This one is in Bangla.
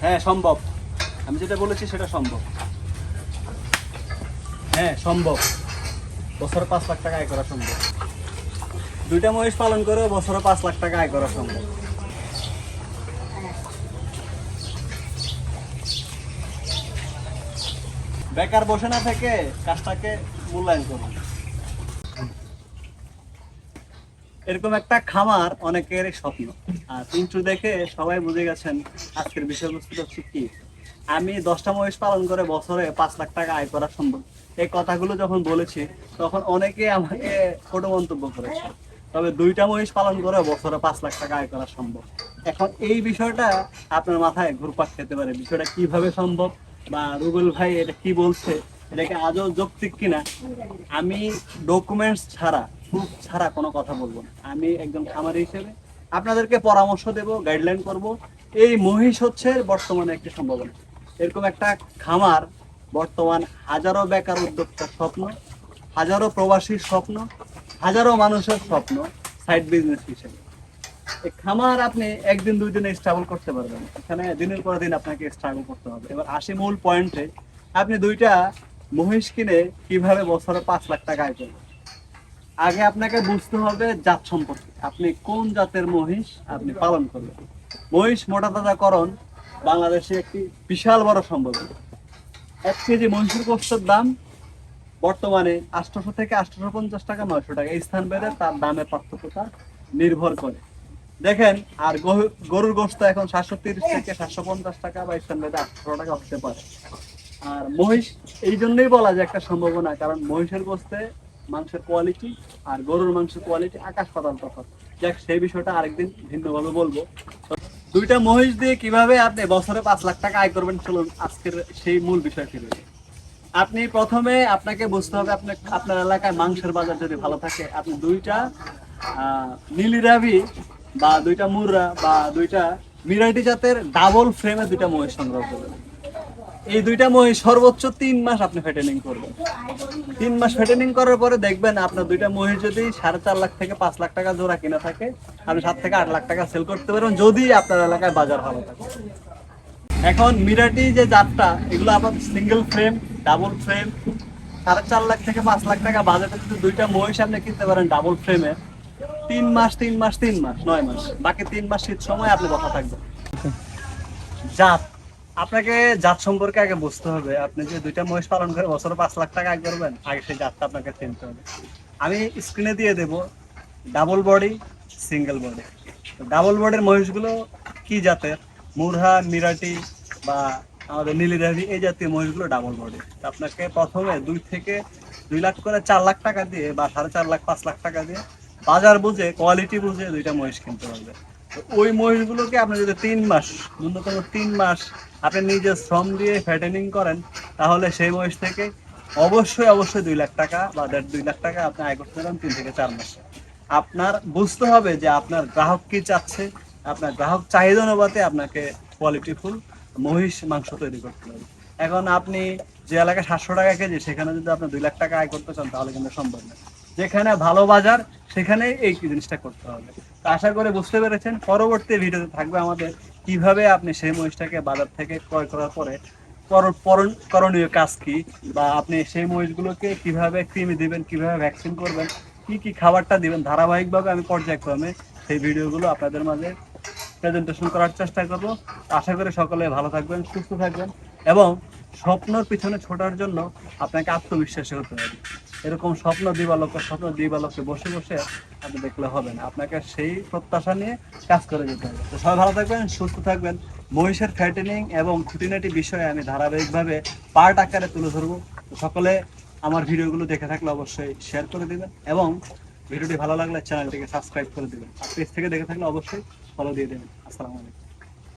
হ্যাঁ সম্ভব, আমি যেটা বলেছি সেটা সম্ভব। হ্যাঁ সম্ভব, বছরে 5 লাখ টাকা আয় করা সম্ভব। দুইটা মহিষ পালন করে বছরে 5 লাখ টাকা আয় করা সম্ভব। বেকার বসে না থেকে কাজটাকে মূল্যায়ন করুন। এরকম একটা খামার অনেকের স্বপ্ন। আর ইন্ট্রো দেখে সবাই বুঝে গেছেন আজকের বিষয়বস্তুটা হচ্ছে কি। আমি 10টা মহিষ পালন করে বছরে 5 লাখ টাকা আয় করা সম্ভব, এই কথাগুলো যখন বলেছি তখন অনেকে আমাকে ছোট মন্তব্য করেছে। তবে 2টা মহিষ পালন করে বছরে 5 লাখ টাকা আয় করা সম্ভব। এখন এই বিষয়টা আপনার মাথায় ঘুরপাক খেতে পারে, বিষয়টা কিভাবে সম্ভব বা রুবেল ভাই এটা কি বলছে, এটাকে আজও যৌক্তিক কিনা। আমি ডকুমেন্টস ছাড়া, প্রুফ ছাড়া কোনো কথা বলবো না। আমি একজন খামারি হিসেবে আপনাদেরকে পরামর্শ দেব, গাইডলাইন করব। এই মহিষ হচ্ছে বর্তমানে একটি সম্ভাবনা। এরকম একটা খামার বর্তমান হাজারো বেকার উদ্যোক্তার স্বপ্ন, হাজারো প্রবাসীর স্বপ্ন, হাজারো মানুষের স্বপ্ন সাইড বিজনেস হিসেবে। এই খামার আপনি একদিন 2 দিনে স্ট্রাগল করতে পারবেন, এখানে দিনের পর দিন আপনাকে স্ট্রাগল করতে হবে। এবার আসি মূল পয়েন্টে, আপনি 2টা মহিষ কিনে কিভাবে বছরে 5 লাখ টাকা আয় করবেন। আগে আপনাকে বুঝতে হবে জাত সম্পর্কে, আপনি কোন জাতের মহিষ আপনি পালন করবেন। মহিষ মোটাতাজাকরণ বাংলাদেশে একটি বিশাল বড় সম্ভাবনা। 1 কেজি মহিষের গোশতের দাম বর্তমানে 800 থেকে 850 টাকা, 900 টাকা, এই স্থান ভেদে তার দামের পার্থক্যতা নির্ভর করে। দেখেন, আর গরুর গোশত এখন 730 থেকে 750 টাকা বা স্থান ভেদে 800 টাকা হতে পারে। আর মহিষ এই জন্যই বলা যায় একটা সম্ভাবনা, কারণ মহিষের গোশতে মাংসের কোয়ালিটি আর গরুর মাংসের কোয়ালিটি আকাশ পাতাল তফাৎ। যাক, সেই বিষয়টা আরেকদিন ভিন্নভাবে বলবো। 2টা মহিষ দিয়ে কিভাবে আপনি বছরে 5 লাখ টাকা আয় করবেন, চলুন আজকের সেই মূল বিষয়টি রয়েছে। আপনি প্রথমে আপনাকে বুঝতে হবে আপনার এলাকায় মাংসের বাজার যদি ভালো থাকে, আপনি 2টা নীলি রাভি বা 2টা মুর্রা বা 2টা মিরাটি জাতের ডাবল ফ্রেমে 2টা মহিষ সংগ্রহ করবেন। এই 2টা মহিষ সর্বোচ্চ 3 মাস আপনি ফেটেনিং করবেন। 3 মাস ফেটেনিং করার পরে দেখবেন আপনার 2টা মহিষ যদি 4.5 লাখ থেকে 5 লাখ টাকা জোড়া কিনা থাকে, আপনি 7 থেকে 8 লাখ টাকা সেল করতে পারবেন যদি আপনার এলাকায় বাজার ভালো থাকে। এখন মিরাটি যে জাতটা, এগুলো আবার single frame, double frame, 4.5 lakh থেকে 5 লাখ টাকা বাজেটে যদি 2টা মহিষ আপনি কিনতে পারেন ডাবল ফ্রেমে, 3 মাস 3 মাস 3 মাস 9 মাস, বাকি 3 মাস শীত সময় আপনি বসা থাকবেন। জাত, আপনাকে জাত সম্পর্কে আগে বুঝতে হবে। আপনি যে 2টা মহিষ পালন করে বছরে 5 লাখ টাকা আয় করবেন, আগে সেই জাতটা আপনাকে চিনতে হবে। আমি স্ক্রিনে দিয়ে দেব double body, single body. Double বডির মহিষগুলো কি জাতের, মুরহা, মিরাটি বা আমাদের নীলিরাভি, এই জাতীয় মহিষগুলো ডাবল বডি। আপনাকে প্রথমে 2 থেকে 2 লাখ করে 4 লাখ টাকা দিয়ে বা 4.5 লাখ 5 লাখ টাকা দিয়ে বাজার বুঝে, কোয়ালিটি বুঝে 2টা মহিষ কিনতে হবে। তো ওই মহিষগুলোকে আপনি যদি 3 মাস, ন্যূনতম 3 মাস আপনি নিজে শ্রম দিয়ে ফ্যাটেনিং করেন, তাহলে সেই মহিষ থেকে অবশ্যই 2 লাখ টাকা বা 1.5-2 লাখ টাকা আপনি আয় করতে পারেন 3 থেকে 4 মাসে। আপনার বুঝতে হবে যে আপনার গ্রাহক কি চাচ্ছে, আপনার গ্রাহক চাহিদা অনুপাতে আপনাকে কোয়ালিটিফুল মহিষ মাংস তৈরি করতে হবে। এখন আপনি যে এলাকায় 700 টাকা কেজি, সেখানে যদি আপনি 2 লাখ টাকা আয় করতে চান, তাহলে কিন্তু সম্ভব না। যেখানে ভালো বাজার সেখানে এই জিনিসটা করতে হবে। তো আশা করে বুঝতে পেরেছেন। পরবর্তী ভিডিওতে থাকবে আমাদের কিভাবে আপনি সেই মহিষটাকে বাজার থেকে ক্রয় করার পরে করণীয় কাজ কি, বা আপনি সেই মহিষগুলোকে কিভাবে কৃমি দিবেন, কিভাবে ভ্যাকসিন করবেন, কি কি খাবারটা দিবেন, ধারাবাহিকভাবে আমি পর্যায়ক্রমে সেই ভিডিওগুলো আপনাদের মাঝে প্রেজেন্টেশন করার চেষ্টা করব। আশা করি সকলে ভালো থাকবেন, সুস্থ থাকবেন এবং স্বপ্নের পিছনে ছোটার জন্য আপনাকে আত্মবিশ্বাসী হতে হবে। এরকম স্বপ্ন দিবালোকে বসে বসে আপনি দেখলে হবে না, আপনাকে সেই প্রত্যাশা নিয়ে কাজ করে যেতে হবে। তো সবাই ভালো থাকবেন, সুস্থ থাকবেন। মহিষের ফ্যাটেনিং এবং খুঁটিনাটি বিষয়ে আমি ধারাবাহিকভাবে পার্ট আকারে তুলে ধরবো। তো সকলে আমার ভিডিওগুলো দেখে থাকলে অবশ্যই শেয়ার করে দিবেন এবং ভিডিওটি ভালো লাগলে চ্যানেলটিকে সাবস্ক্রাইব করে দিবেন। আর পেজ থেকে দেখে থাকলে অবশ্যই ফলো দিয়ে দেবেন। আসসালামু আলাইকুম।